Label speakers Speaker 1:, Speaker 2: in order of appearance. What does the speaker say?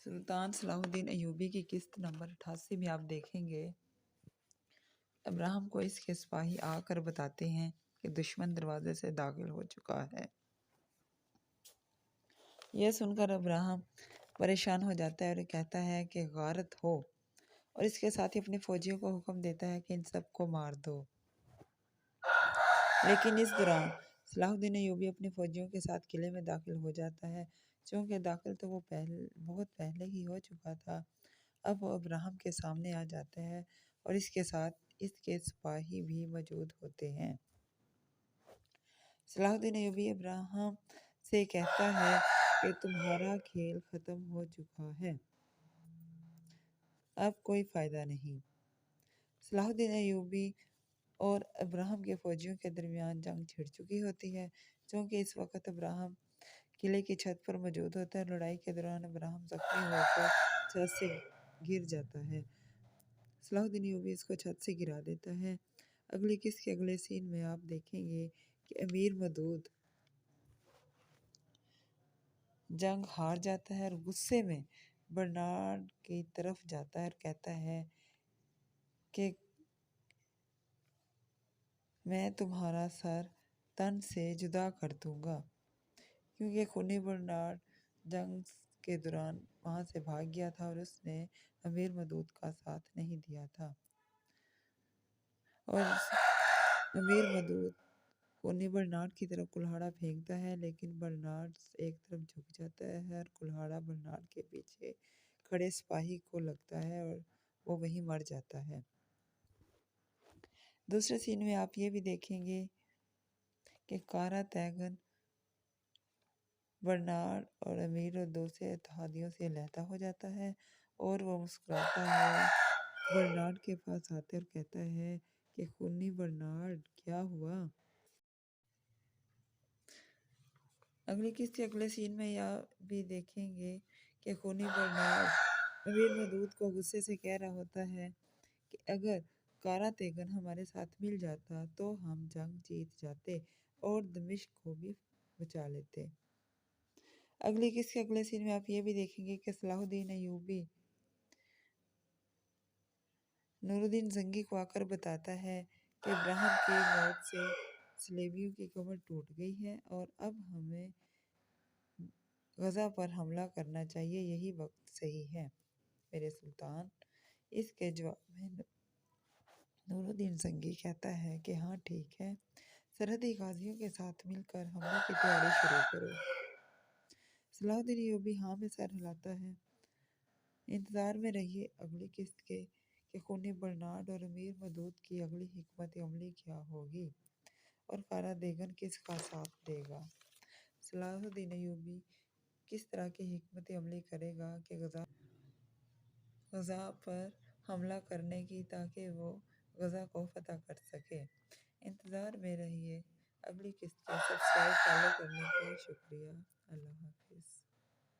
Speaker 1: سلطان صلاح الدین ایوبی کی قسط نمبر 88 میں آپ دیکھیں گے ابراہیم کو اس کے سپاہی آ کر بتاتے ہیں کہ دشمن دروازے سے داخل ہو چکا ہے۔ یہ سن کر ابراہیم پریشان ہو جاتا ہے اور کہتا ہے کہ غارت ہو، اور اس کے ساتھ ہی اپنے فوجیوں کو حکم دیتا ہے کہ ان سب کو مار دو۔ لیکن اس دوران صلاح الدین ایوبی اپنے فوجیوں کے ساتھ قلعے میں داخل ہو جاتا ہے۔ چونکہ داخل تو وہ بہت پہلے ہی ہو چکا تھا، اب وہ ابراہیم کے سامنے آ جاتا ہے اور اس کے ساتھ اس کے سپاہی بھی موجود ہوتے ہیں۔ صلاح الدین ایوبی ابراہیم سے کہتا ہے کہ تمہارا کھیل ختم ہو چکا ہے، اب کوئی فائدہ نہیں۔ صلاح الدین ایوبی اور ابراہیم کے فوجیوں کے درمیان جنگ چھڑ چکی ہوتی ہے۔ چونکہ اس وقت ابراہیم قلعے کی چھت پر موجود ہوتا ہے، لڑائی کے دوران ابراہیم زخمی ہو کر چھت سے گر جاتا ہے۔ صلاح الدین ایوبی اس کو چھت سے گرا دیتا ہے۔ اگلی قسط کے اگلے سین میں آپ دیکھیں گے کہ امیر مودود جنگ ہار جاتا ہے اور غصے میں برنارڈ کی طرف جاتا ہے اور کہتا ہے کہ میں تمہارا سر تن سے جدا کر دوں گا، کیونکہ خونی برنارڈ جنگ کے دوران وہاں سے بھاگ گیا تھا اور اس نے امیر مودود کا ساتھ نہیں دیا تھا۔ اور امیر مودود خونی برنارڈ کی طرف کلہاڑا پھینکتا ہے، لیکن برنارڈ ایک طرف جھک جاتا ہے اور کلہاڑا برنارڈ کے پیچھے کھڑے سپاہی کو لگتا ہے اور وہ وہیں مر جاتا ہے۔ دوسرے سین میں آپ یہ بھی دیکھیں گے کہ کارا تیغن برنارڈ اور امیر اور دوسرے اتحادیوں سے علیحدہ ہو جاتا ہے اور وہ مسکراتا ہے برنارڈ کے پاس آتا ہے اور کہتا ہے کہ خونی برنارڈ کیا ہوا؟ اگلی قسط کے اگلے سین میں آپ بھی دیکھیں گے کہ خونی برنارڈ امیر مودود کو غصے سے کہہ رہا ہوتا ہے کہ اگر کارا تیغن ہمارے ساتھ مل جاتا تو ہم جنگ جیت جاتے اور دمشق کو بھی بچا لیتے۔ اگلی قسط کے اگلے سین میں آپ یہ بھی دیکھیں گے کہ صلاح الدین ایوبی نور الدین زنگی کو آ کر بتاتا ہے کہ ابراہیم کی موت سے صلیبیوں کی کمر ٹوٹ گئی ہے اور اب ہمیں غزہ پر حملہ کرنا چاہیے، یہی وقت صحیح ہے میرے سلطان۔ اس کے جواب میں نور الدین زنگی کہتا ہے کہ ہاں ٹھیک ہے، سرحدی غازیوں کے ساتھ مل کر حملے کی تیاری شروع کرو۔ صلاح الدین ایوبی ہاں میں سر ہلاتا ہے۔ انتظار میں رہیے اگلی قسط کے کہ خونی برنارڈ اور امیر مودود کی اگلی حکمت عملی کیا ہوگی اور کارا تیغن کس کا ساتھ دے گا۔ صلاح الدین ایوبی کس طرح کی حکمت عملی کرے گا کہ غزہ پر حملہ کرنے کی، تاکہ وہ غزہ کو فتح کر سکے۔ انتظار میں رہیے اگلی قسط کے۔ سبسکرائب فالو کرنے کے شکریہ۔ اللہ حافظ۔